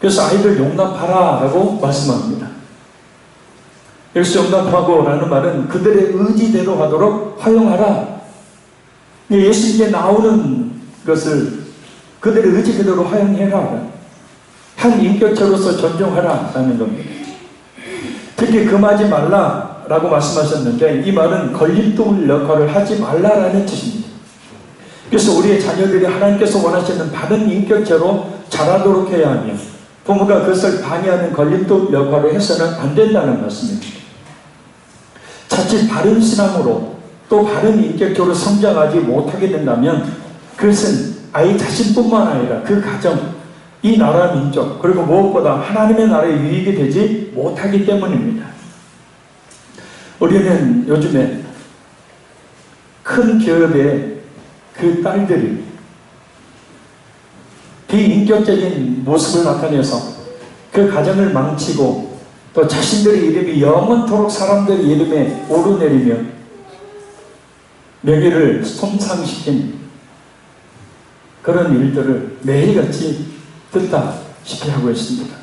그래서 아이들 용납하라 라고 말씀합니다. 여기서 용납하고 라는 말은 그들의 의지대로 하도록 허용하라. 예수님께 나오는 것을 그들의 의지대로 허용해라. 한 인격체로서 존중하라 라는 겁니다. 특히 금하지 말라 라고 말씀하셨는데 이 말은 걸림돌 역할을 하지 말라라는 뜻입니다. 그래서 우리의 자녀들이 하나님께서 원하시는 바른 인격체로 자라도록 해야 하며 부모가 그것을 방해하는 걸림돌 역할을 해서는 안 된다는 말씀입니다. 자칫 바른 신앙으로 또 바른 인격체로 성장하지 못하게 된다면 그것은 아이 자신뿐만 아니라 그 가정, 이 나라 민족, 그리고 무엇보다 하나님의 나라에 유익이 되지 못하기 때문입니다. 우리는 요즘에 큰 기업의 그 딸들이 비인격적인 모습을 나타내서 그 가정을 망치고 또 자신들의 이름이 영원토록 사람들의 이름에 오르내리며 명예를 손상시킨 그런 일들을 매일같이 듣다시피 하고 있습니다.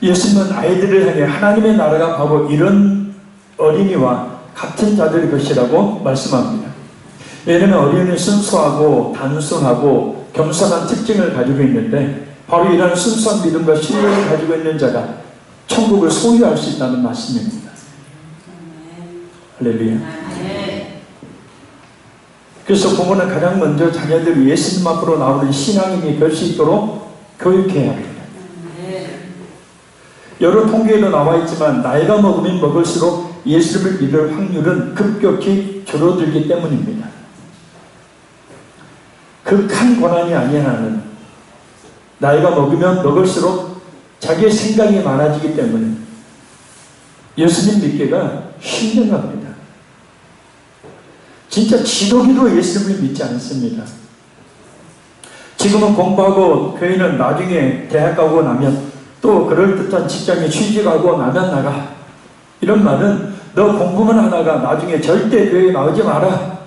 예수님은 아이들을 향해 하나님의 나라가 바로 이런 어린이와 같은 자들의 것이라고 말씀합니다. 왜냐하면 어린이는 순수하고 단순하고 겸손한 특징을 가지고 있는데 바로 이런 순수한 믿음과 신뢰를 가지고 있는 자가 천국을 소유할 수 있다는 말씀입니다. 할렐루야. 그래서 부모는 가장 먼저 자녀들이 예수님 앞으로 나오는 신앙인이 될 수 있도록 교육해야 합니다. 여러 통계에도 나와 있지만 나이가 먹으면 먹을수록 예수님을 믿을 확률은 급격히 줄어들기 때문입니다. 극한 고난이 아닌 한은 나이가 먹으면 먹을수록 자기의 생각이 많아지기 때문에 예수님 믿기가 힘든 겁니다. 진짜 지도기도 예수님을 믿지 않습니다. 지금은 공부하고 교회는 나중에 대학 가고 나면 또 그럴듯한 직장에 취직하고 나면 나가. 이런 말은 너 공부만 하다가 나중에 절대 교회에 나오지 마라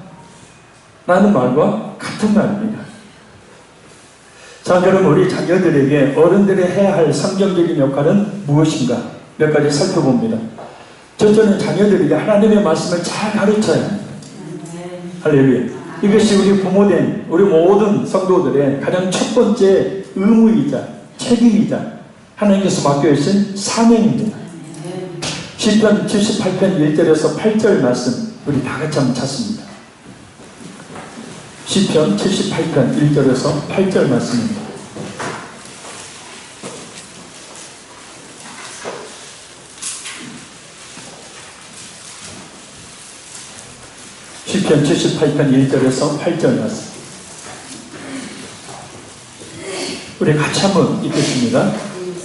라는 말과 같은 말입니다. 자, 그럼 우리 자녀들에게 어른들이 해야 할 성경적인 역할은 무엇인가 몇 가지 살펴봅니다. 첫째는 자녀들에게 하나님의 말씀을 잘 가르쳐야 합니다. 할렐루야. 이것이 우리 부모된 우리 모든 성도들의 가장 첫 번째 의무이자 책임이자 하나님께서 맡겨주신 사명입니다. 시편 78편 1절에서 8절 말씀 우리 다 같이 한번 찾습니다. 시편 78편 1절에서 8절 말씀입니다. 시편 78편 1절에서 8절 말씀 우리 같이 한번 읽겠습니다.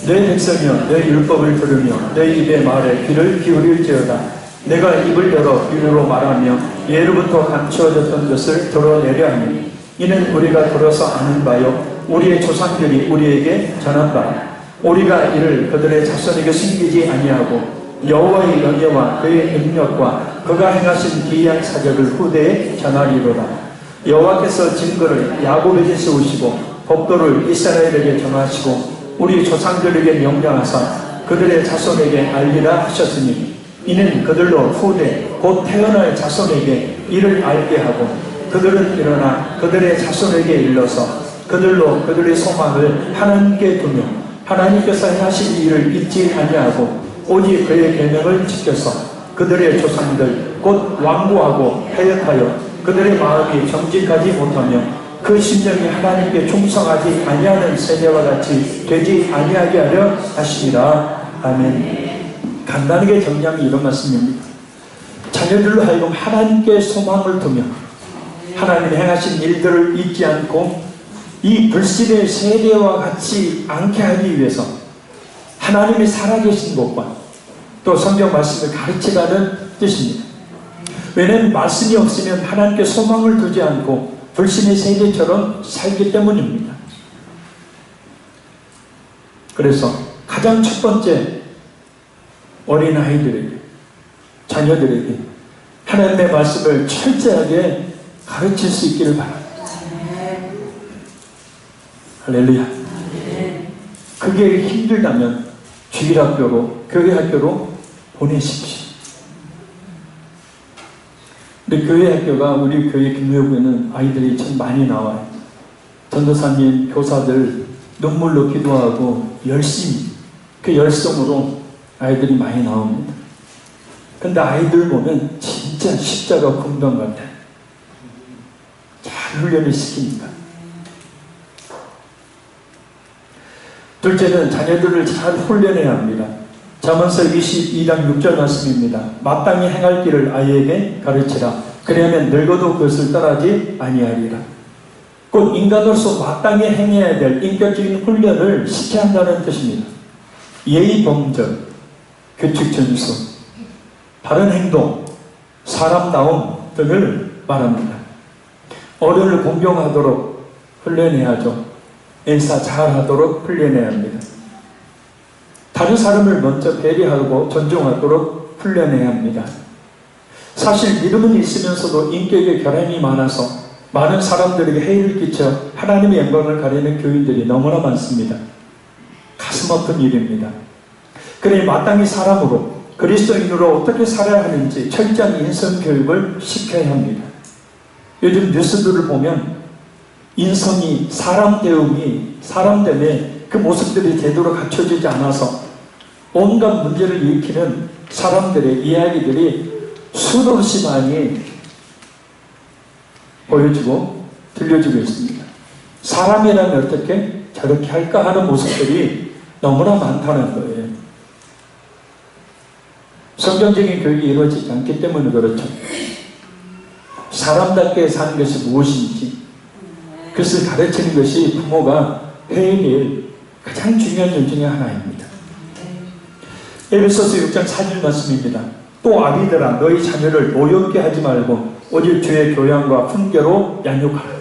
내 백성이여 내 율법을 들으며 내 입의 말에 귀를 기울일지어다. 내가 입을 열어 비유로 말하며 예로부터 감추어졌던 것을 드러내려 하니 이는 우리가 들어서 아는 바요 우리의 조상들이 우리에게 전한 바 우리가 이를 그들의 자손에게 숨기지 아니하고 여호와의 영예와 그의 능력과 그가 행하신 기이한 사적을 후대에 전하리로다. 여호와께서 증거를 야곱에게 세우시고 법도를 이스라엘에게 정하시고 우리 조상들에게 명령하사 그들의 자손에게 알리라 하셨으니 이는 그들로 후대 곧 태어날 자손에게 이를 알게 하고 그들은 일어나 그들의 자손에게 일러서 그들로 그들의 소망을 하나님께 두며 하나님께서 행하신 일을 잊지 아니하고 오직 그의 계명을 지켜서 그들의 조상들 곧 완고하고 하였하여 그들의 마음이 정직하지 못하며 그 심령이 하나님께 충성하지 아니하는 세대와 같이 되지 아니하게 하려 하시니라. 아멘. 간단하게 정리하면 이런 말씀입니다. 자녀들로 하여금 하나님께 소망을 두며 하나님이 행하신 일들을 잊지 않고 이 불신의 세대와 같이 않게 하기 위해서 하나님이 살아계신 것과 또 성경 말씀을 가르치라는 뜻입니다. 왜냐하면 말씀이 없으면 하나님께 소망을 두지 않고 불신의 세대처럼 살기 때문입니다. 그래서 가장 첫 번째 어린아이들에게 자녀들에게 하나님의 말씀을 철저하게 가르칠 수 있기를 바랍니다. 할렐루야. 그게 힘들다면 주일학교로, 교회학교로 보내십시오. 근데 교회학교가 우리 교회 김묘구에는 아이들이 참 많이 나와요. 전도사님, 교사들 눈물로 기도하고 열심히 그 열성으로 아이들이 많이 나옵니다. 근데 아이들 보면 진짜 십자가 군병 같아. 잘 훈련을 시키니까. 둘째는 자녀들을 잘 훈련해야 합니다. 잠언서 22장 6절 말씀입니다. 마땅히 행할 길을 아이에게 가르치라. 그러면 늙어도 그것을 따라하지 아니하리라. 곧 인간으로서 마땅히 행해야 될 인격적인 훈련을 시켜야 한다는 뜻입니다. 예의 범절, 규칙 준수, 바른 행동, 사람다움 등을 말합니다. 어른을 공경하도록 훈련해야죠. 인사 잘하도록 훈련해야 합니다. 다른 사람을 먼저 배려하고 존중하도록 훈련해야 합니다. 사실 믿음은 있으면서도 인격의 결함이 많아서 많은 사람들에게 해를 끼쳐 하나님의 영광을 가리는 교인들이 너무나 많습니다. 가슴 아픈 일입니다. 그러니 마땅히 사람으로 그리스도인으로 어떻게 살아야 하는지 철저한 인성교육을 시켜야 합니다. 요즘 뉴스들을 보면 인성이, 사람 대응이, 사람 때문에 그 모습들이 제대로 갖춰지지 않아서 온갖 문제를 일으키는 사람들의 이야기들이 수없이 많이 보여주고 들려주고 있습니다. 사람이라면 어떻게 저렇게 할까 하는 모습들이 너무나 많다는 거예요. 성경적인 교육이 이루어지지 않기 때문에 그렇죠. 사람답게 사는 것이 무엇인지 그것을 가르치는 것이 부모가 해야 될 가장 중요한 일 중에 하나입니다. 에베소서 6장 4절 말씀입니다. 또 아비들아 너희 자녀를 노엽게 하지 말고 오직 주의 교양과 훈계로 양육하라.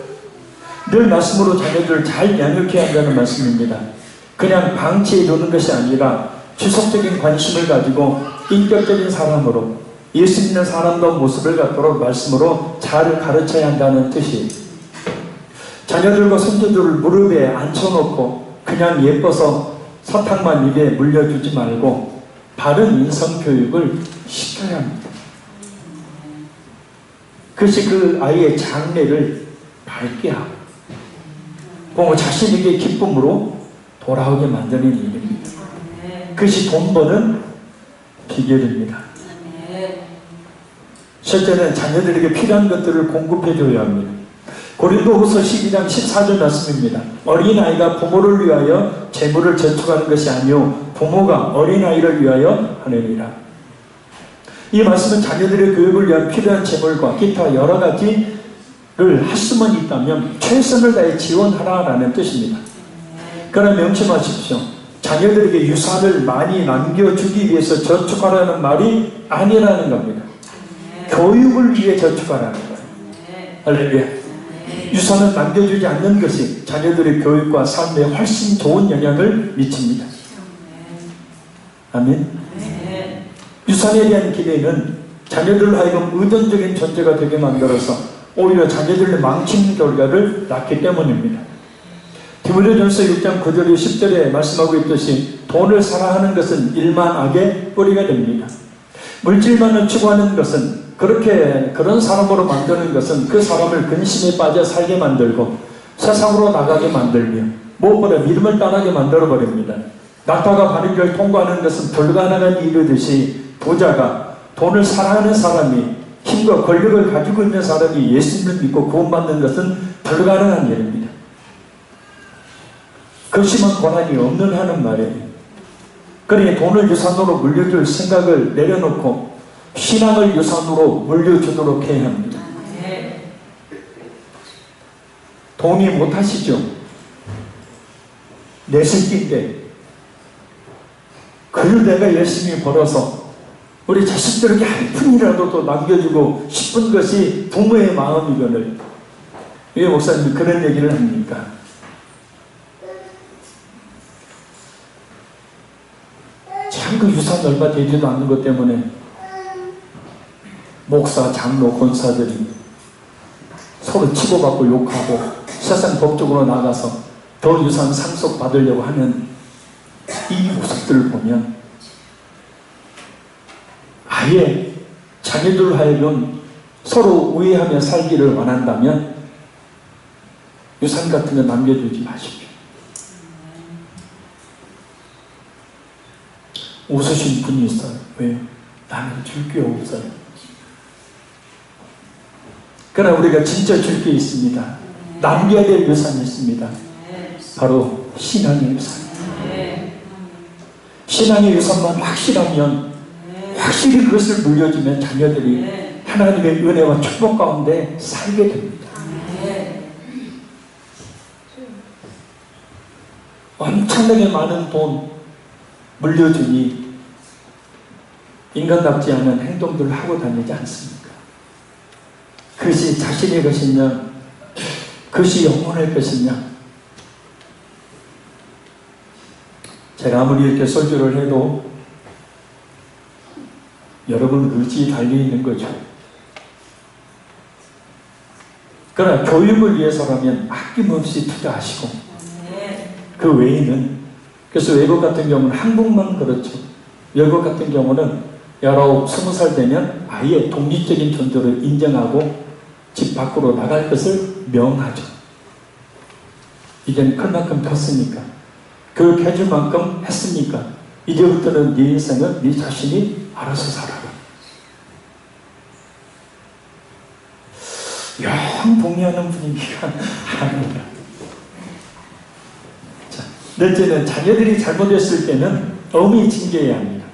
늘 말씀으로 자녀들을 잘 양육해야 한다는 말씀입니다. 그냥 방치해 두는 것이 아니라 지속적인 관심을 가지고 인격적인 사람으로 예수 믿는 사람다운 모습을 갖도록 말씀으로 잘 가르쳐야 한다는 뜻이에요. 자녀들과 손주들을 무릎에 앉혀놓고 그냥 예뻐서 사탕만 입에 물려주지 말고 바른 인성교육을 시켜야 합니다. 그것이 그 아이의 장래를 밝게 하고 부모 자신에게 기쁨으로 돌아오게 만드는 일입니다. 그것이 돈 버는 비결입니다. 첫째는 자녀들에게 필요한 것들을 공급해줘야 합니다. 고린도후서 12장 14절 말씀입니다. 어린아이가 부모를 위하여 재물을 저축하는 것이 아니요 부모가 어린아이를 위하여 하느니라. 이 말씀은 자녀들의 교육을 위한 필요한 재물과 기타 여러 가지를 할 수만 있다면 최선을 다해 지원하라라는 뜻입니다. 그러나 명심하십시오. 자녀들에게 유산을 많이 남겨주기 위해서 저축하라는 말이 아니라는 겁니다. 교육을 위해 저축하라는 거예요. 할렐루야. 유산을 남겨주지 않는 것이 자녀들의 교육과 삶에 훨씬 좋은 영향을 미칩니다. 아멘. 유산에 대한 기대는 자녀들로 하여금 의존적인 존재가 되게 만들어서 오히려 자녀들을 망치는 결과를 낳기 때문입니다. 디모데전서 6장 9절에 10절에 말씀하고 있듯이 돈을 사랑하는 것은 일만 악의 뿌리가 됩니다. 물질만을 추구하는 것은 그런 사람으로 만드는 것은 그 사람을 근심에 빠져 살게 만들고 세상으로 나가게 만들며 무엇보다 믿음을 떠나게 만들어버립니다. 낙타가 바른길 통과하는 것은 불가능한 일이듯이 부자가 돈을 사랑하는 사람이 힘과 권력을 가지고 있는 사람이 예수님을 믿고 구원받는 것은 불가능한 일입니다. 그렇지만 권한이 없는 하는 말이에요. 그러니 돈을 유산으로 물려줄 생각을 내려놓고 신앙을 유산으로 물려주도록 해야 합니다. 동의 못하시죠? 내 새끼인데 그걸 내가 열심히 벌어서 우리 자식들에게 한 푼이라도 더 남겨주고 싶은 것이 부모의 마음이거늘. 왜 목사님이 그런 얘기를 합니까? 참 그 유산 얼마 되지도 않는 것 때문에 목사, 장로, 권사들이 서로 치고받고 욕하고 세상 법적으로 나가서 더 유산 상속받으려고 하는 이 모습들을 보면 아예 자녀들 하여금 서로 우애하며 살기를 원한다면 유산 같은 거 남겨두지 마십시오. 웃으신 분이 있어요. 왜요? 나는 줄 게 없어요. 그러나 우리가 진짜 줄 게 있습니다. 남겨야 될 유산이 있습니다. 바로 신앙의 유산. 신앙의 유산만 확실하면, 확실히 그것을 물려주면 자녀들이 하나님의 은혜와 축복 가운데 살게 됩니다. 엄청나게 많은 돈 물려주니 인간답지 않은 행동들을 하고 다니지 않습니까? 그것이 자신의 것이냐, 그것이 영원할 것이냐. 제가 아무리 이렇게 설교를 해도 여러분 의지에 달려있는 거죠. 그러나 교육을 위해서라면 아낌없이 투자하시고, 그 외에는, 그래서 외국 같은 경우는, 한국만 그렇죠. 외국 같은 경우는 19, 20살 되면 아예 독립적인 존재를 인정하고 집 밖으로 나갈 것을 명하죠. 이제는 큰 만큼 컸으니까, 교육해줄 만큼 했으니까 이제부터는 네 인생은 네 자신이 알아서 살아라. 영 동의하는 분위기가 아닙니다. 자, 넷째는 자녀들이 잘못했을 때는 엄히 징계해야 합니다.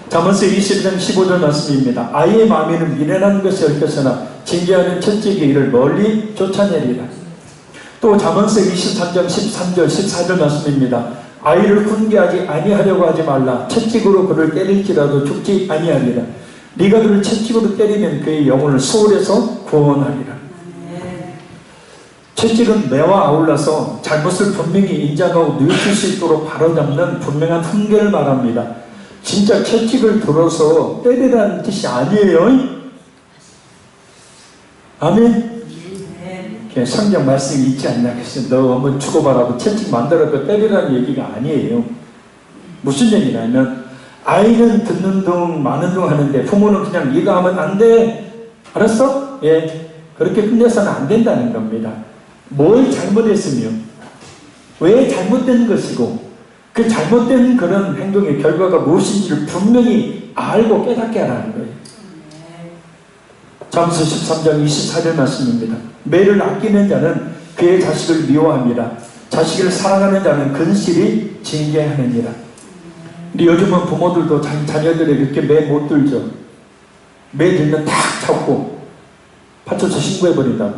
잠언서 20장 15절 말씀입니다. 아이의 마음에는 미련한 것이 얽혀서나 징계하는 첫째의 일을 멀리 쫓아내리라. 또 잠언서 23장 13절 14절 말씀입니다. 아이를 훈계하지 아니하려고 하지 말라. 채찍으로 그를 때릴지라도 죽지 아니하리라. 네가 그를 채찍으로 때리면 그의 영혼을 수월에서 구원하리라. 채찍은 매와 아울러서 잘못을 분명히 인정하고 뉘우칠 수 있도록 바로잡는 분명한 훈계를 말합니다. 진짜 채찍을 들어서 때리라는 뜻이 아니에요. 아멘. 성경 말씀이 있지 않나 그래서 너 한번 죽어봐라고 채찍 만들어서 때리라는 얘기가 아니에요. 무슨 얘기냐면 아이는 듣는 둥 마는 둥 하는데 부모는 그냥 네가 하면 안 돼. 알았어? 예. 그렇게 끝내서는 안 된다는 겁니다. 뭘 잘못했으며 왜 잘못된 것이고 그 잘못된 그런 행동의 결과가 무엇인지를 분명히 알고 깨닫게 하라는 거예요. 잠언서 13장 24절 말씀입니다. 매를 아끼는 자는 그의 자식을 미워합니다. 자식을 사랑하는 자는 근실히 징계하느니라. 근데 요즘은 부모들도 자녀들에게 이렇게 매 못 들죠. 매 들면 탁 잡고 파출소 신고해버린다.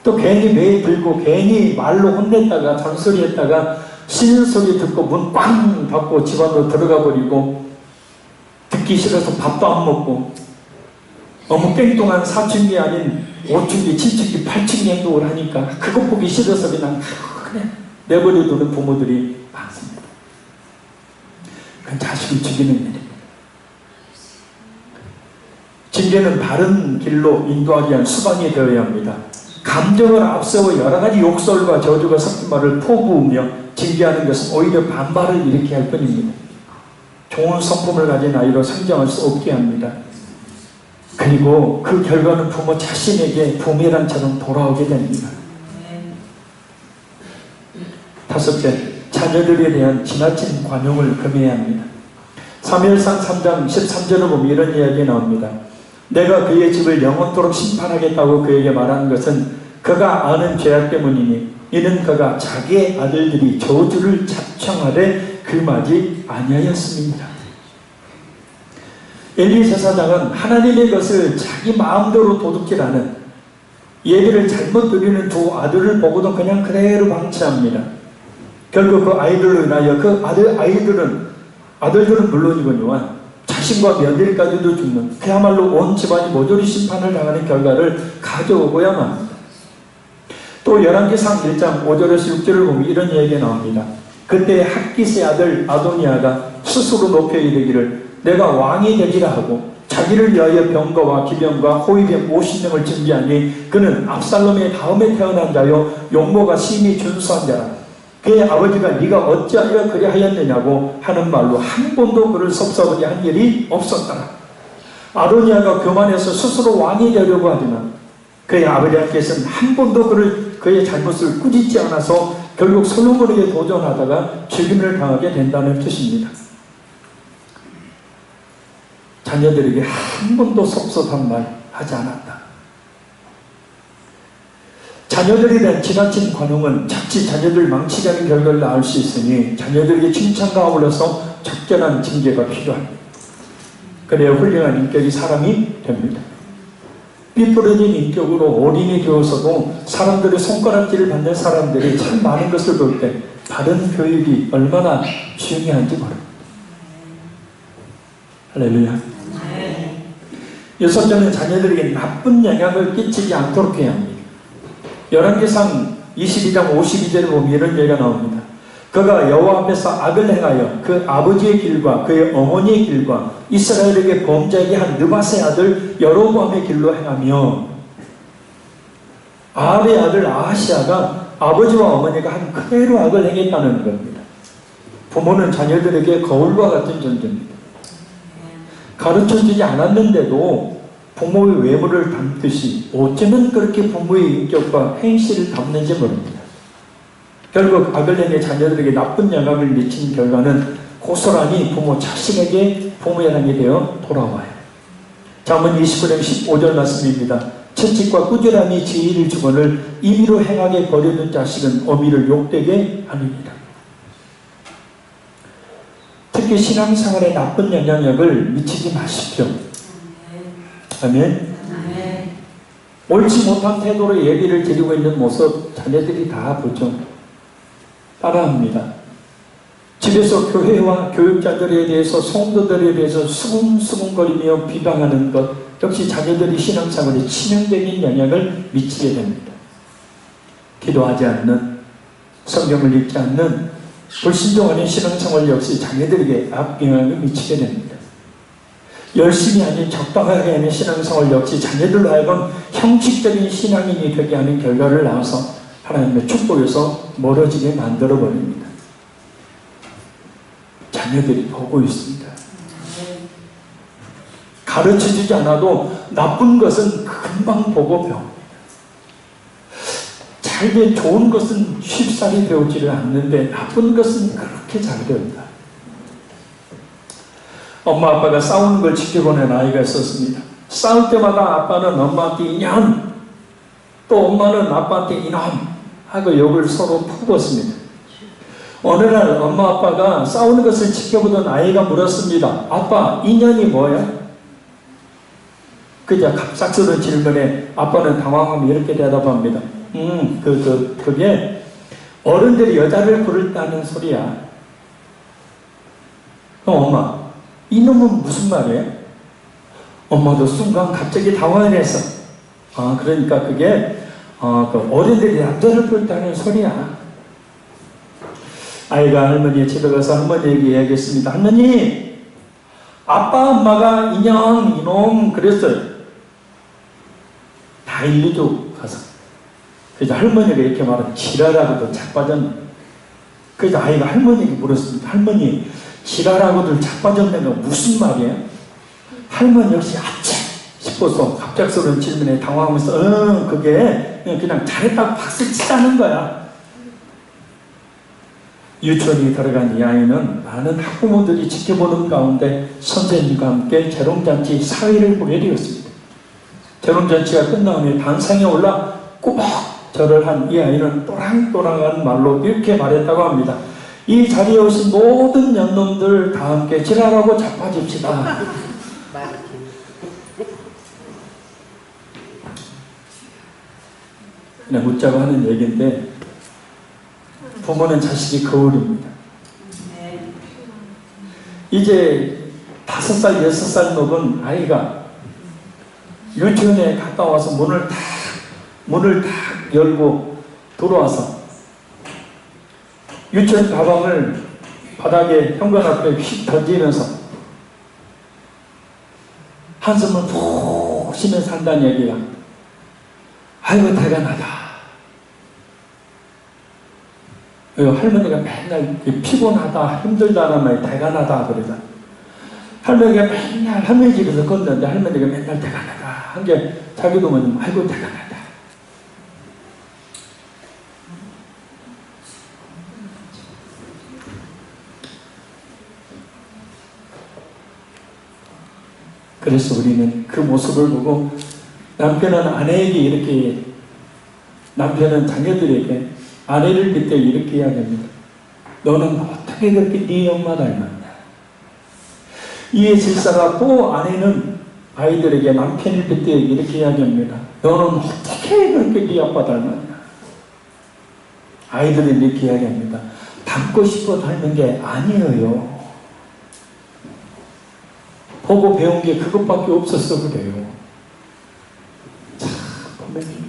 또 괜히 매 들고 괜히 말로 혼냈다가 잔소리했다가 쉬는 소리 듣고 문 꽝 닫고 집 안으로 들어가 버리고 듣기 싫어서 밥도 안 먹고 너무 땡뚱한 사춘기 아닌 5춘기, 7춘기, 8춘기 행동을 하니까 그거 보기 싫어서 그냥 내버려두는 부모들이 많습니다. 그건 자식을 죽이는 일입니다. 징계는 바른 길로 인도하기 위한 수반이 되어야 합니다. 감정을 앞세워 여러 가지 욕설과 저주가 섞인 말을 포부으며 징계하는 것은 오히려 반발을 일으키게 할 뿐입니다. 좋은 성품을 가진 아이로 성장할 수 없게 합니다. 그리고 그 결과는 부모 자신에게 부메랑처럼 돌아오게 됩니다. 다섯째, 자녀들에 대한 지나친 관용을 금해야 합니다. 사무엘상 3장 13절을 보면 이런 이야기 나옵니다. 내가 그의 집을 영원토록 심판하겠다고 그에게 말하는 것은 그가 아는 죄악 때문이니 이는 그가 자기의 아들들이 저주를 자청하되 금하지 아니하였습니다. 엘리 제사장은 하나님의 것을 자기 마음대로 도둑질하는 예배를 잘못 드리는 두 아들을 보고도 그냥 그대로 방치합니다. 결국 그 아이들로 인하여 그 아들들은 물론이거니와 자신과 며느리까지도 죽는 그야말로 온 집안이 모조리 심판을 당하는 결과를 가져오고야만 합니다. 또 열왕기상 1장 5절에서 6절을 보면 이런 이야기가 나옵니다. 그때 학깃의 아들 아도니아가 스스로 높여 이르기를 내가 왕이 되리라 하고 자기를 위하여 병거와 기병과 호위병 50명을 준비하니 그는 압살롬의 다음에 태어난 자요 용모가 심히 준수한 자라. 그의 아버지가 네가 어찌하여 그리 하였느냐고 하는 말로 한 번도 그를 섭섭하게 한 일이 없었더라. 아도니아가 교만해서 스스로 왕이 되려고 하지만 그의 아버지께서는 한 번도 그의 잘못을 꾸짖지 않아서 결국 솔로몬에게 도전하다가 죽임을 당하게 된다는 뜻입니다. 자녀들에게 한 번도 섭섭한 말 하지 않았다. 자녀들에 대한 지나친 관용은 자칫 자녀들 망치게 하는 결과를 낳을 수 있으니 자녀들에게 칭찬과 아울러서 적절한 징계가 필요합니다. 그래야 훌륭한 인격이 사람이 됩니다. 삐뚤어진 인격으로 어린이 되어서도 사람들의 손가락질을 받는 사람들이 참 많은 것을 볼 때 바른 교육이 얼마나 중요한지 모릅니다. 할렐루야. 여섯째는 자녀들에게 나쁜 영향을 끼치지 않도록 해야 합니다. 열왕기상 22장 52절에 보면 이런 얘기가 나옵니다. 그가 여호와 앞에서 악을 행하여 그 아버지의 길과 그의 어머니의 길과 이스라엘에게 범죄하게 한 느밧의 아들 여로보암의 길로 행하며, 아합의 아들 아하시아가 아버지와 어머니가 한 그대로 악을 행했다는 겁니다. 부모는 자녀들에게 거울과 같은 존재입니다. 가르쳐주지 않았는데도 부모의 외모를 담듯이 어쩌면 그렇게 부모의 인격과 행실을 담는지 모릅니다. 결국 악을 행해 자녀들에게 나쁜 영향을 미친 결과는 고스란히 부모 자신에게 부모양이 되어 돌아와요. 잠언 29장 15절 말씀입니다. 채찍과 꾸지람이 지혜를 주거늘 임의로 행하게 버리는 자식은 어미를 욕되게 하느니라. 특히 신앙생활에 나쁜 영향력을 미치지 마십시오. 아멘. 옳지 못한 태도로 예비를 드리고 있는 모습 자녀들이 다 보죠. 따라합니다. 집에서 교회와 교육자들에 대해서 성도들에 대해서 수군수군거리며 비방하는 것 역시 자녀들이 신앙생활에 치명적인 영향을 미치게 됩니다. 기도하지 않는, 성경을 읽지 않는 불신종하는 신앙생활 역시 자녀들에게 악영향을 미치게 됩니다. 열심히 아닌 적당하게 하는 신앙생활 역시 자녀들로 하여금 형식적인 신앙인이 되게 하는 결과를 낳아서 하나님의 축복에서 멀어지게 만들어버립니다. 자녀들이 보고 있습니다. 가르쳐주지 않아도 나쁜 것은 금방 보고 배웁니다. 잘된 좋은 것은 쉽사리 배우지를 않는데 나쁜 것은 그렇게 잘 배운다. 엄마 아빠가 싸우는 걸 지켜보는 아이가 있었습니다. 싸울 때마다 아빠는 엄마한테 이년, 또 엄마는 아빠한테 이놈 하고 욕을 서로 퍼붓습니다. 어느 날 엄마 아빠가 싸우는 것을 지켜보던 아이가 물었습니다. 아빠, 인연이 뭐야? 그저 갑작스러운 질문에 아빠는 당황하며 이렇게 대답합니다. 그게 어른들이 여자를 부를 때하는 소리야. 엄마, 이놈은 무슨 말이에요? 엄마도 순간 갑자기 당황을 했어. 그러니까 그게 그 어른들이 남자를 부를 때하는 소리야. 아이가 할머니의 집에 가서 할머니에게 이야기했습니다. 할머니, 아빠 엄마가 인형 이놈 그랬어요. 다 일리죠 가서. 그래서 할머니가 이렇게 말하면 지랄하고도 자빠졌네. 그래서 아이가 할머니에게 물었습니다. 할머니, 지랄하고도 자빠졌는 건 무슨 말이에요? 할머니 역시 아차 싶어서 갑작스러운 질문에 당황하면서 그게 그냥 잘했다고 박수 치자는 거야. 유치원에 들어간 이 아이는 많은 학부모들이 지켜보는 가운데 선생님과 함께 재롱잔치 사회를 보게 되었습니다. 재롱잔치가 끝나면 단상에 올라 꼬박 절을 한 이 아이는 또랑또랑한 말로 이렇게 말했다고 합니다. 이 자리에 오신 모든 년놈들 다 함께 지랄하고 자빠집시다. 그냥 웃자고 하는 얘기인데 부모는 자식이 거울입니다. 이제 5살, 6살 먹은 아이가 유치원에 갔다 와서 문을 딱 열고 들어와서 유치원 가방을 바닥에 현관 앞에 휙 던지면서 한숨을 푹 쉬면서 한다는 얘기야. 아이고 대단하다. 할머니가 맨날 피곤하다, 힘들다는 말이 대단하다 그러잖아. 할머니가 맨날 할머니 집에서 걷는데 할머니가 맨날 대단하다 한 게 자기도 뭐냐면 아이고 대단하다. 그래서 우리는 그 모습을 보고 남편은 아내에게 이렇게, 남편은 자녀들에게 아내를 빗대 이렇게 이야기합니다. 너는 어떻게 그렇게 네 엄마 닮았냐. 이에 질사가 또 아내는 아이들에게 남편을 빗대 이렇게 이야기합니다. 너는 어떻게 그렇게 네 아빠 닮았냐. 아이들은 이렇게 이야기합니다. 닮고 싶어 닮은 게 아니에요. 보고 배운 게 그것밖에 없었어 그래요. 참 보면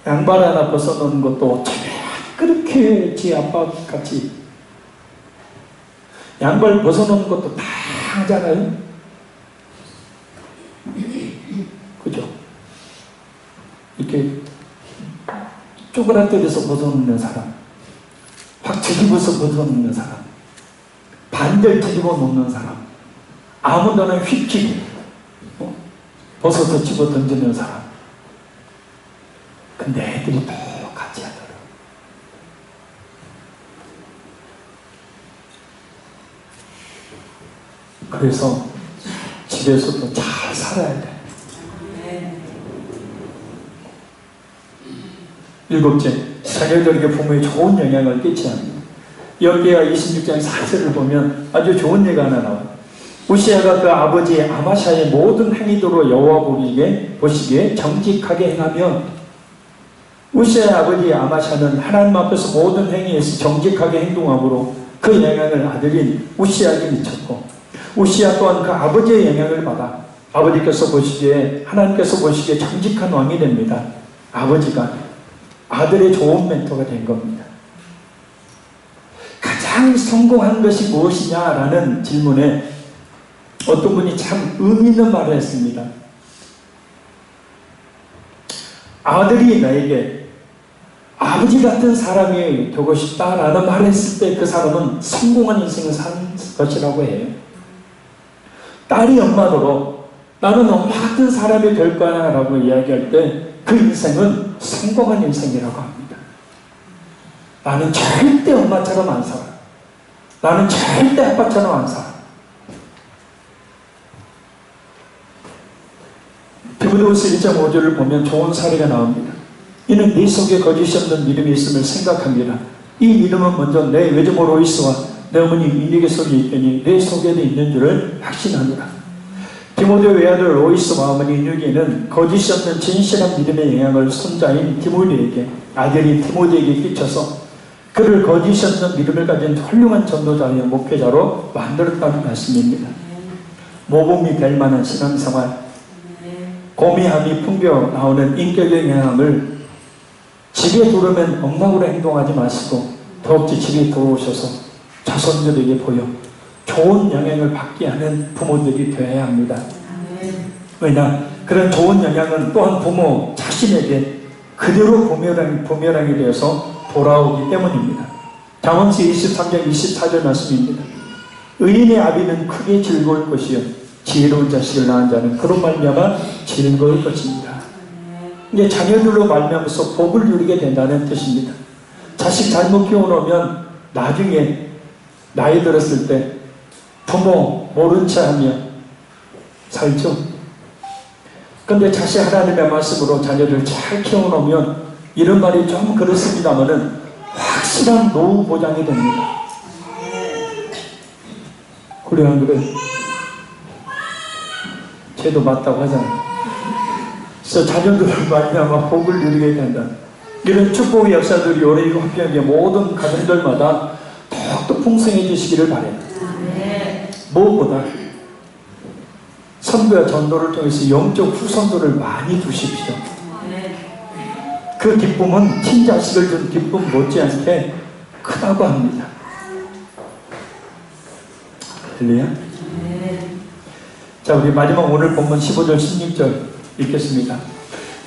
양말 하나 벗어놓는 것도 그렇게 지 아빠 같이 양말 벗어놓는 것도 다 하잖아요. 그죠? 이렇게 쪼그라뜨려서 벗어놓는 사람, 확 뒤집어서 벗어놓는 사람, 반절 뒤집어 놓는 사람, 아무데나 휙 벗어서 집어 던지는 사람. 근데 애들이 똑같이 하더라고요. 그래서 집에서도 잘 살아야 돼. 일곱째, 자녀들에게 부모의 좋은 영향을 끼쳐야 합니다. 여기야 26장 4절을 보면 아주 좋은 예가 하나 나와요. 우시아가 그 아버지 아마샤의 모든 행위대로 여호와 보시기에 정직하게 행하면, 우시아의 아버지 아마샤는 하나님 앞에서 모든 행위에서 정직하게 행동함으로 그 영향을 아들인 우시아에게 미쳤고, 우시아 또한 그 아버지의 영향을 받아 아버지께서 보시기에, 하나님께서 보시기에 정직한 왕이 됩니다. 아버지가 아들의 좋은 멘토가 된 겁니다. 가장 성공한 것이 무엇이냐라는 질문에 어떤 분이 참 의미 있는 말을 했습니다. 아들이 나에게 아버지 같은 사람이 되고 싶다라는 말을 했을 때 그 사람은 성공한 인생을 산 것이라고 해요. 딸이 엄마로 나는 엄마 같은 사람이 될 거야 라고 이야기할 때 그 인생은 성공한 인생이라고 합니다. 나는 절대 엄마처럼 안 살아. 나는 절대 아빠처럼 안 살아. 디모데후서 1.5절을 보면 좋은 사례가 나옵니다. 이는 네 속에 거짓이 없는 믿음이 있음을 생각합니다. 이 믿음은 먼저 내 외조모 로이스와 내 어머니 미닉에서 있더니 내 속에도 있는 줄을 확신하노라. 디모데 외아들 로이스와 어머니 인유기는 거짓이 없는 진실한 믿음의 영향을 손자인 디모데에게, 아들이 디모데에게 끼쳐서 그를 거짓이 없는 믿음을 가진 훌륭한 전도자의 목회자로 만들었다는 말씀입니다. 모범이 될 만한 신앙생활, 고미함이 풍겨 나오는 인격의 영향을 집에 들어오면 엉망으로 행동하지 마시고 더욱이 집에 들어오셔서 자손들에게 보여 좋은 영향을 받게 하는 부모들이 되어야 합니다. 왜냐? 그런 좋은 영향은 또한 부모 자신에게 그대로 부메랑이 되어서 돌아오기 때문입니다. 잠언서 23장 24절 말씀입니다. 의인의 아비는 크게 즐거울 것이요 지혜로운 자식을 낳은 자는 그런 말미암아 즐거울 것입니다. 이제 자녀들로 말미암아서 복을 누리게 된다는 뜻입니다. 자식 잘못 키워놓으면 나중에 나이 들었을 때 부모 모른 채 하며 살죠. 근데 자식 하나님의 말씀으로 자녀들 잘 키워놓으면, 이런 말이 좀 그렇습니다만은 확실한 노후 보장이 됩니다. 그래 안 그래? 쟤도 맞다고 하잖아요. 그래서 자녀들을 말미암아 복을 누리게 된다. 이런 축복의 역사들이 오래 화평하게 모든 가정들마다 더욱더 풍성해지시기를 바랍니다. 무엇보다 선교와 전도를 통해서 영적 후손들을 많이 두십시오. 그 기쁨은 친자식을 준 기쁨 못지않게 크다고 합니다. 할렐루야. 자, 우리 마지막 오늘 본문 15절 16절 읽겠습니다.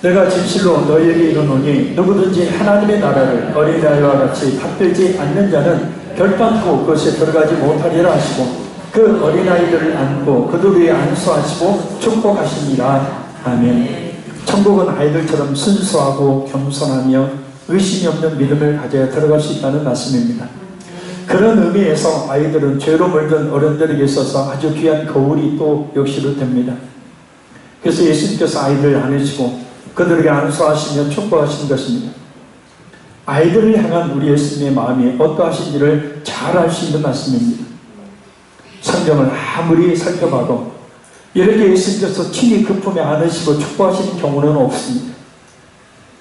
내가 진실로 너희에게 이르노니 누구든지 하나님의 나라를 어린아이와 같이 받들지 않는 자는 결단코 그것에 들어가지 못하리라 하시고 그 어린아이들을 안고 그들 위에 안수하시고 축복하시니라. 아멘. 천국은 아이들처럼 순수하고 겸손하며 의심이 없는 믿음을 가져야 들어갈 수 있다는 말씀입니다. 그런 의미에서 아이들은 죄로 물든 어른들에게 있어서 아주 귀한 거울이 또 역시로 됩니다. 그래서 예수님께서 아이들을 안으시고 그들에게 안수하시며 축복하신 것입니다. 아이들을 향한 우리 예수님의 마음이 어떠하신지를 잘 알 수 있는 말씀입니다. 성경을 아무리 살펴봐도 이렇게 예수님께서 친히 그 품에 안으시고 축복하시는 경우는 없습니다.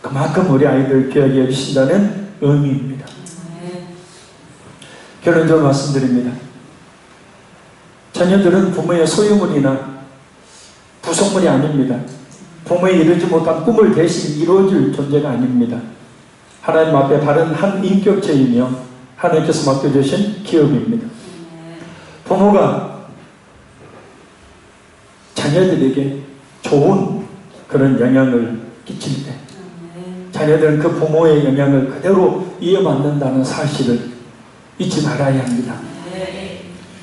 그만큼 우리 아이들 귀하게 여기신다는 의미입니다. 결론적으로 말씀드립니다. 자녀들은 부모의 소유물이나 부속물이 아닙니다. 부모에 이루지 못한 꿈을 대신 이루어질 존재가 아닙니다. 하나님 앞에 바른 한 인격체이며 하나님께서 맡겨주신 기업입니다. 부모가 자녀들에게 좋은 그런 영향을 끼칠 때 자녀들은 그 부모의 영향을 그대로 이어받는다는 사실을 잊지 말아야 합니다.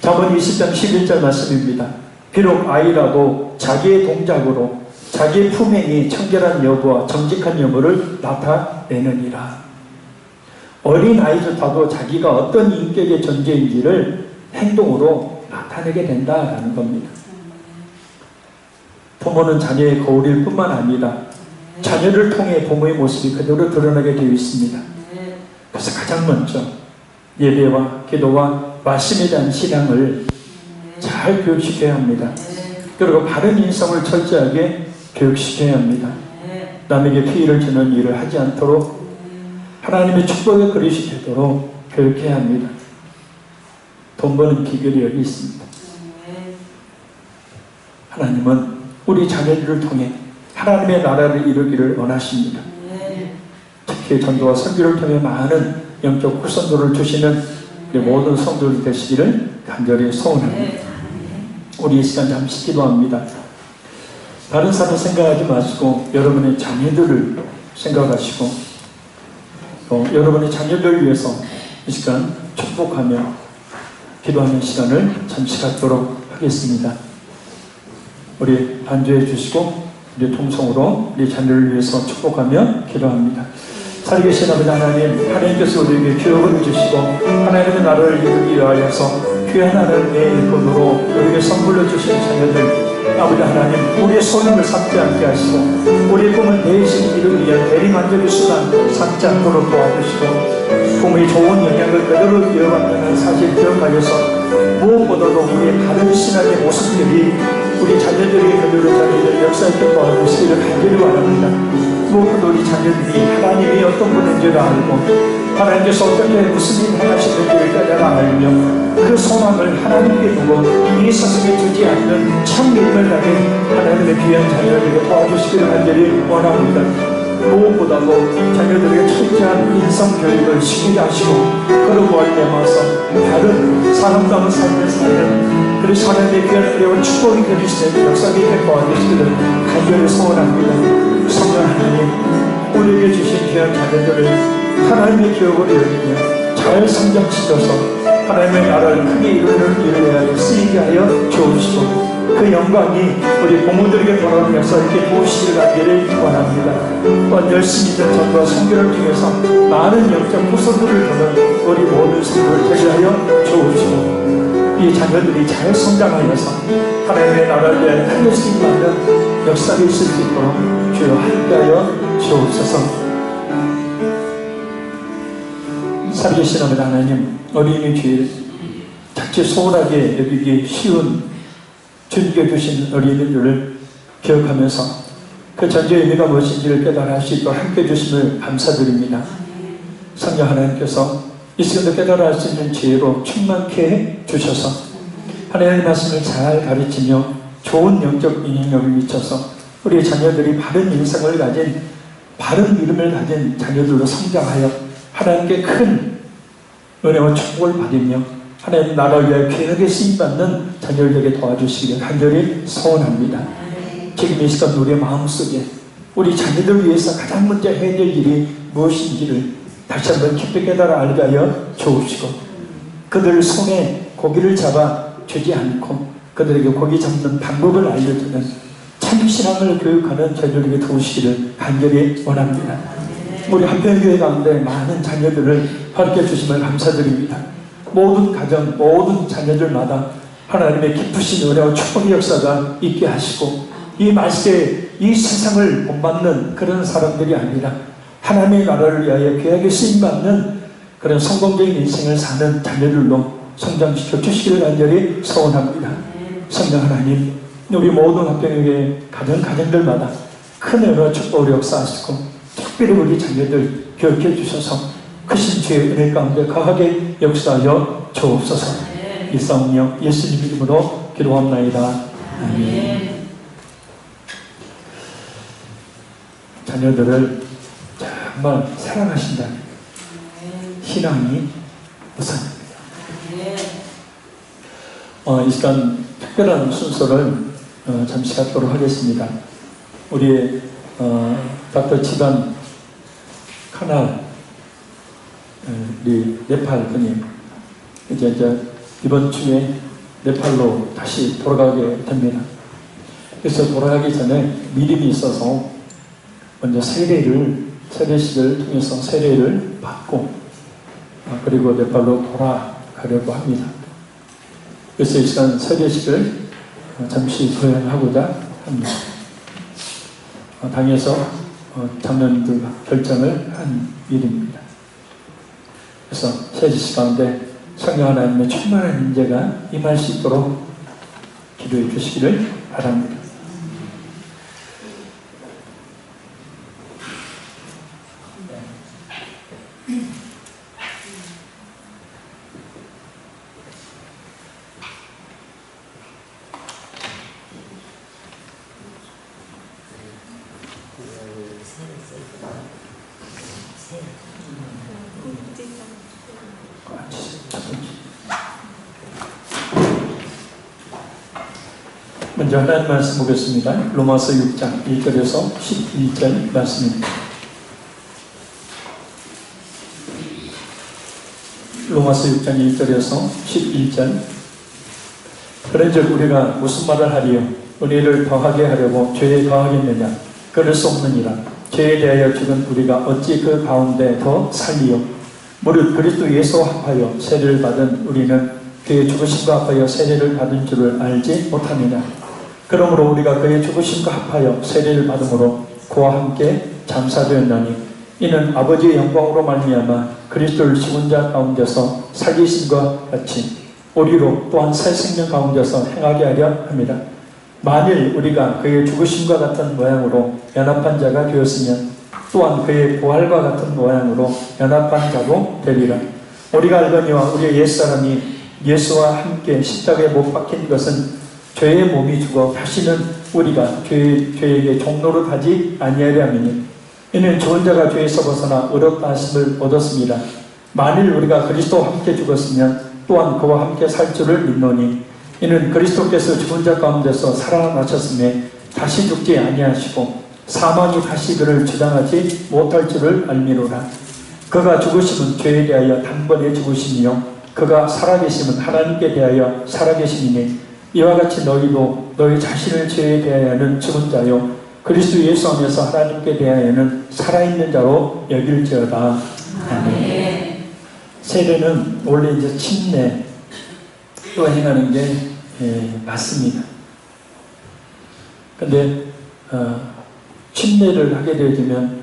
잠언 20장 11절 말씀입니다. 비록 아이라도 자기의 동작으로 자기의 품행이 청결한 여부와 정직한 여부를 나타내느니라. 어린 아이조차도 자기가 어떤 인격의 존재인지를 행동으로 나타내게 된다라는 겁니다. 부모는 자녀의 거울일 뿐만 아니라 자녀를 통해 부모의 모습이 그대로 드러나게 되어 있습니다. 그래서 가장 먼저 예배와 기도와 말씀에 대한 신앙을 잘 교육시켜야 합니다. 그리고 바른 인성을 철저하게 교육시켜야 합니다. 남에게 피해를 주는 일을 하지 않도록 하나님의 축복의 그릇이 되도록 교육해야 합니다. 돈 버는 비결이 여기 있습니다. 하나님은 우리 자녀들을 통해 하나님의 나라를 이루기를 원하십니다. 특히 전도와 선교를 통해 많은 영적 후손들을 주시는 모든 성도들 되시기를 간절히 소원합니다. 우리 이 시간 잠시 기도합니다. 다른 사람 생각하지 마시고 여러분의 자녀들을 생각하시고 또 여러분의 자녀들을 위해서 이 시간 축복하며 기도하는 시간을 잠시 갖도록 하겠습니다. 우리 반주해 주시고 우리 통성으로 우리 자녀를 위해서 축복하며 기도합니다. 살아계신 아버지 하나님, 하나님께서 우리에게 기업을 주시고 하나님의 나라를 이루기 위하여서 귀한 하나님의 일꾼으로 우리에게 선물로 주신 자녀들, 아버지 하나님, 우리의 소명을 삼지 않게 하시고 우리의 꿈을 대신 이루기 위한 대리만족의 수단 삼지 않도록 도와주시고 부모의 좋은 영향을 그대로 이어받는 사실 기억하여서 무엇보다도 우리의 다른 신앙의 모습들이 우리 자녀들이 그대로 자기를 역사했던 도와주시기를 간절히 바랍니다. 무엇보다 우리 자녀들이 하나님이 어떤 분인지를 알고 하나님께서 어떻게 무슨 일을 행하시는지를 내가 알며 그 소망을 하나님께 두고 이 세상에 주지 않는 참 믿음을 가진 하나님의 귀한 자녀들에게 도와주시기를 간절히 원합니다. 무엇보다도 자녀들에게 철저한 인성교육을 시키게 하시고 그런 말씀에서 다른 사람다운 삶을 사는 그리고 하나님의 귀한 은혜와 축복이 되시는 역사에 도와주시기를 간절히 소원합니다. 성령 하나님, 우리에게 주신 귀한 자녀들을 하나님의 기업으로 여기며 잘 성장시켜서 하나님의 나라를 크게 이루는 일을 하여 쓰이게 하여 주옵시고 그 영광이 우리 부모들에게 돌아오면서 이렇게 무엇이를 갖기를 원합니다. 또한 열심히 된 전도와 선교를 통해서 많은 영적 후손들을 두는 우리 모든 성도를 되게 하여 주옵시고 이 자녀들이 잘 성장하여서 하나님의 나라를 위해 하늘씩 받는 역사가 있을 수 있도록 주여 함께하여 주옵소서. 살아계신 아버지 하나님, 어린이 죄를 자칫 소홀하게 여기기 쉬운 주님께 어린이들을 기억하면서 그 전제의 의미가 무엇인지를 깨달아 할 수 있도록 함께 해주심을 감사드립니다. 성령 하나님께서 이 시간도 깨달아 할 수 있는 지혜로 충만케 해주셔서 하나님의 말씀을 잘 가르치며 좋은 영적 영향력을 미쳐서 우리 자녀들이 바른 인성을 가진 바른 믿음을 가진 자녀들로 성장하여 하나님께 큰 은혜와 축복을 받으며 하나님 나라를 위하여 귀하게 쓰임받는 자녀들에게 도와주시기를 간절히 소원합니다. 지금 이 시간 우리의 마음속에 우리 자녀들을 위해서 가장 먼저 해야 될 일이 무엇인지를 다시 한번 깊이 깨달아 알게 하여 주옵시고, 그들 손에 고기를 잡아 주지 않고 그들에게 고기 잡는 방법을 알려주는 참신앙을 교육하는 저희들에게 도우시기를 간절히 원합니다. 우리 한편교회 가운데 많은 자녀들을 허락해 주심을 감사드립니다. 모든 가정, 모든 자녀들마다 하나님의 기쁘신 은혜와 축복의 역사가 있게 하시고, 이 말세에 이 세상을 본받는 그런 사람들이 아니라 하나님의 나라를 위하여 귀하게 쓰임받는 그런 성공적인 인생을 사는 자녀들로 성장시켜 주시기를 간절히 소원합니다. 성령 하나님, 우리 모든 합병에게 가정들마다 큰 은혜와 축복을 역사하시고, 특별히 우리 자녀들 교육해 주셔서 크신 주의 은혜 가운데 거하게 역사하여 주옵소서. 이 성령 예수님 이름으로 기도합나이다. 아멘. 자녀들을 정말 사랑하신다면 신앙이 우선입니다. 이 시간 특별한 순서를 잠시 갖도록 하겠습니다. 우리 닥터 치반 카날 우리 네팔 분이 이제 이번 주에 네팔로 다시 돌아가게 됩니다. 그래서 돌아가기 전에 미림이 있어서 먼저 세례식을 통해서 세례를 받고 그리고 네팔로 돌아가려고 합니다. 그래서 이 시간 세례식을 잠시 수행하고자 합니다. 당에서 장로님들 결정을 한 일입니다. 그래서 세례식 가운데 성령 하나님의 충만한 인재가 임할 수 있도록 기도해 주시기를 바랍니다. 먼저 하나님 말씀 보겠습니다. 로마서 6장 1절에서 11절 말씀입니다. 로마서 6장 1절에서 11절. 그런즉 우리가 무슨 말을 하리요? 은혜를 더하게 하려고 죄에 더하겠느냐? 그럴 수 없느니라. 죄에 대하여 죽은 우리가 어찌 그 가운데 더 살리요? 무릇 그리스도 예수와 합하여 세례를 받은 우리는 그의 죽으심과 합하여 세례를 받은 줄을 알지 못하느냐? 그러므로 우리가 그의 죽으심과 합하여 세례를 받음으로 그와 함께 장사되었나니, 이는 아버지의 영광으로 말미암아 그리스도를 죽은 자 가운데서 살리심과 같이 우리로 또한 새 생명 가운데서 행하게 하려 합니다. 만일 우리가 그의 죽으심과 같은 모양으로 연합한 자가 되었으면 또한 그의 부활과 같은 모양으로 연합한 자도 되리라. 우리가 알거니와 우리의 옛사람이 예수와 함께 십자가에 못 박힌 것은 죄의 몸이 죽어 다시는 우리가 죄에게 종로를 하지 아니하려 함이니, 이는 죽은 자가 죄에서 벗어나 의롭다 하심을 얻었습니다. 만일 우리가 그리스도와 함께 죽었으면 또한 그와 함께 살 줄을 믿노니, 이는 그리스도께서 죽은 자 가운데서 살아나셨음에 다시 죽지 아니하시고 사망이 다시 그를 주장하지 못할 줄을 알미로라. 그가 죽으심은 죄에 대하여 단번에 죽으심이요 그가 살아계심은 하나님께 대하여 살아계심이니, 이와 같이 너희도 너희 자신을 죄에 대하여는 죽은 자요 그리스도 예수 안에서 하나님께 대하여는 살아있는 자로 여길지어다. 아멘. 세례는 원래 이제 침례로 행하는 게 맞습니다. 근데 침례를 하게 되면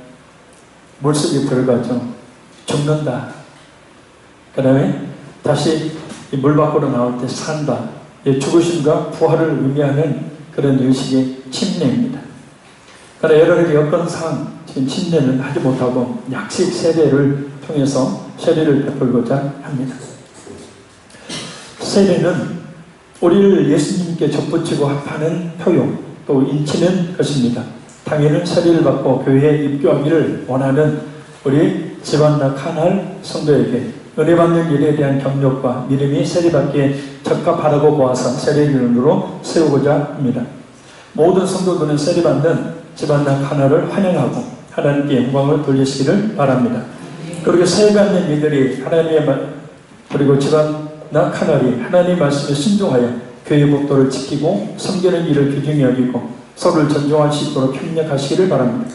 물속에 들어가죠. 죽는다. 그 다음에 다시 물 밖으로 나올 때 산다. 죽으심과 부활을 의미하는 그런 의식의 침례입니다. 그러나 여러 가지 여건상 지금 침례는 하지 못하고 약식 세례를 통해서 세례를 베풀고자 합니다. 세례는 우리를 예수님께 접붙이고 합하는 표용, 또 인치는 것입니다. 당연히 세례를 받고 교회에 입교하기를 원하는 우리 지반나 카날 성도에게 은혜 받는 일에 대한 경력과 믿음이 세례받기에 적합하다고 보아서 세례기준으로 세우고자 합니다. 모든 성도들은 세례받는 집안당 하나를 환영하고 하나님께 영광을 돌리시기를 바랍니다. 그리고 세례받는 이들이 그리고 집안당 하나리 하나님의 말씀에 순종하여 교회 법도를 지키고 섬기는 일을 귀중히 여기고 서로를 존중할 수 있도록 협력하시기를 바랍니다.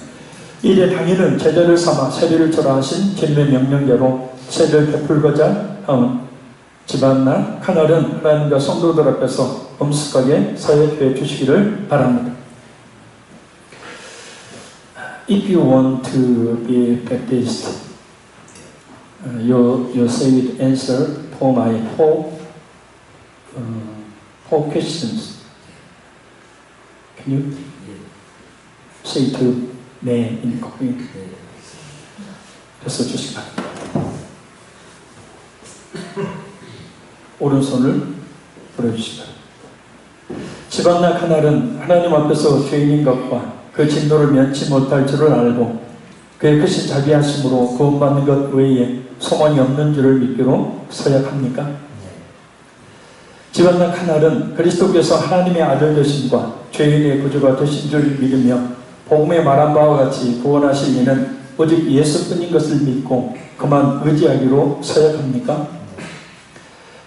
이제 당일은 제자를 삼아 세례를 절하하신 주님의 명령대로 세례를 베풀고자 하는 집안나 카날은 하나님과 성도들 앞에서 엄숙하게 사역해 주시기를 바랍니다. If you want to be baptized, you say with answer for my four questions. Can you say to 네 in Korean? 해서 주시기 바랍니다. 오른손을 보여주시기 바랍니다. 집안나 카날은 하나님 앞에서 죄인인 것과 그 진노를 면치 못할 줄을 알고 그의 크신 자비하심으로 구원받는 것 외에 소망이 없는 줄을 믿기로 서약합니까? 집안나 카날은 그리스도께서 하나님의 아들 되심과 죄인의 구주가 되신 줄 믿으며 복음에 말한 바와 같이 구원하실 이는 오직 예수뿐인 것을 믿고 그만 의지하기로 서약합니까?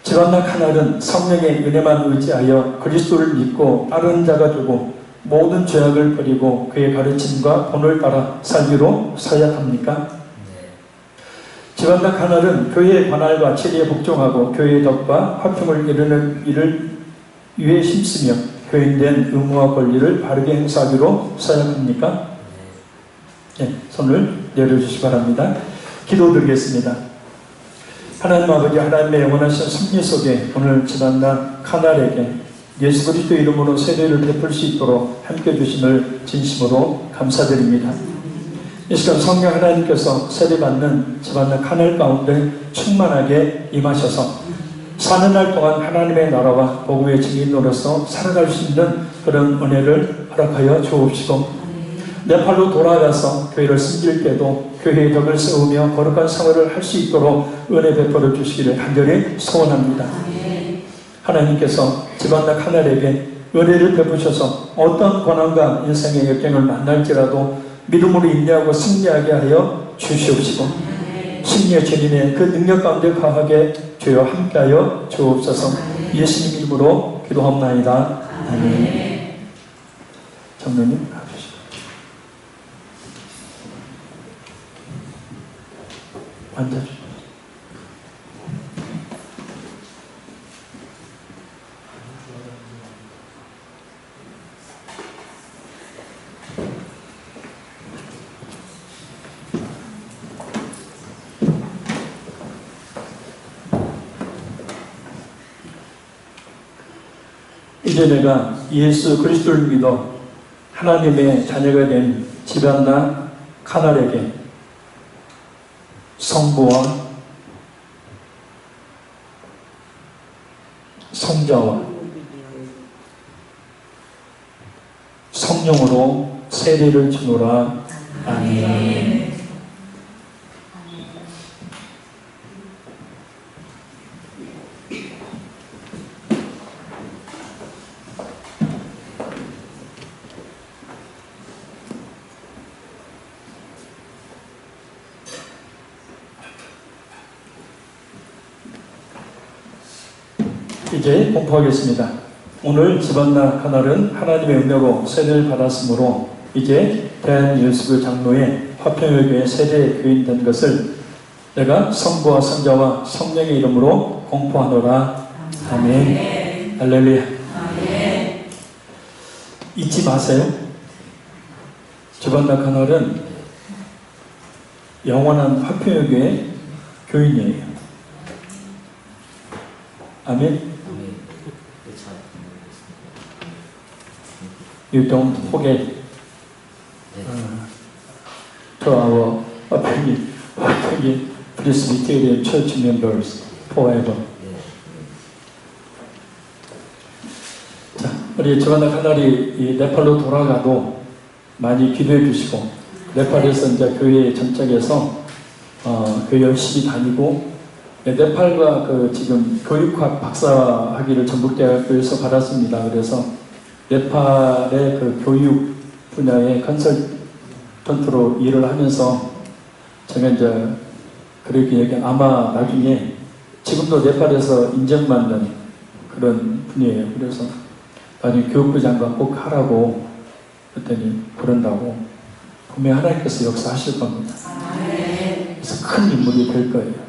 집안나 카날은 성령의 은혜만 의지하여 그리스도를 믿고 따르는 자가 되고 모든 죄악을 버리고 그의 가르침과 본을 따라 살기로 서약합니까? 집안나 카날은 교회의 관할과 진리에 복종하고 교회의 덕과 화평을 이루는 일을 위해 힘쓰며 교인된 의무와 권리를 바르게 행사하기로 서약합니까? 네, 손을 내려주시기 바랍니다. 기도드리겠습니다. 하나님 아버지, 하나님의 영원하신 섭리 속에 오늘 집안나 카날에게 예수 그리스도 이름으로 세례를 베풀 수 있도록 함께 주심을 진심으로 감사드립니다. 이 시간 성령 하나님께서 세례받는 집안나 카날 가운데 충만하게 임하셔서 사는 날 동안 하나님의 나라와 복음의 증인으로서 살아갈 수 있는 그런 은혜를 허락하여 주옵시고 네팔로 돌아가서 교회를 섬길 때도 교회의 덕을 세우며 거룩한 생활을 할 수 있도록 은혜 베풀어 주시기를 간절히 소원합니다. 하나님께서 집안나 카날에게 은혜를 베푸셔서 어떤 고난과 인생의 역경을 만날지라도 믿음으로 인내하고 승리하게 하여 주시옵시고 승리의 주님의 그 능력 가운데 거하게 주여 함께하여 주옵소서. 예수님 이름으로 기도합나이다. 아멘. 장로님 나와주시죠. 앉아주시죠. 이제 내가 예수 그리스도를 믿어 하나님의 자녀가 된 집안나 카날에게 성부와 성자와 성령으로 세례를 주노라. 아멘. 이제 공포하겠습니다. 오늘 집안나 카날은 하나님의 은혜로 세례를 받았으므로 이제 대한예수교 장로의 화평의 교회 세례 교인 된 것을 내가 성부와 성자와 성령의 이름으로 공포하노라. 아멘. 할렐루야. 아멘. 잊지 마세요. 집안나 카날은 영원한 화평의 교회 교인이에요. 아멘. You don't forget to our Presbyterian church members forever. 자, 우리 집안나 카날이 이 네팔로 돌아가도 많이 기도해 주시고 네팔에서 이제 교회 전적에서 교회 열심히 다니고 네팔과 그 지금 교육학 박사학위를 전북대학교에서 받았습니다. 그래서 네팔의 그 교육 분야의 컨설턴트로 일을 하면서 제가 이제 그렇게 얘기 아마 나중에 지금도 네팔에서 인정받는 그런 분이에요. 그래서 나중에 교육부 장관 꼭 하라고 그랬더니 그런다고 분명히 하나님께서 역사하실 겁니다. 그래서 큰 인물이 될 거예요.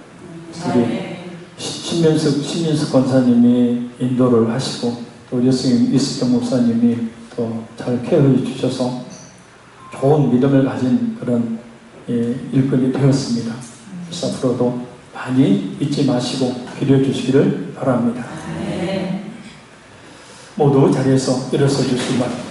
우리 신민숙 권사님이 인도를 하시고 또 우리 스님 이수경 목사님이 또 잘 케어해 주셔서 좋은 믿음을 가진 그런 일꾼이 되었습니다. 그래서 앞으로도 많이 잊지 마시고 기도해 주시기를 바랍니다. 모두 자리에서 일어서 주시기 바랍니다.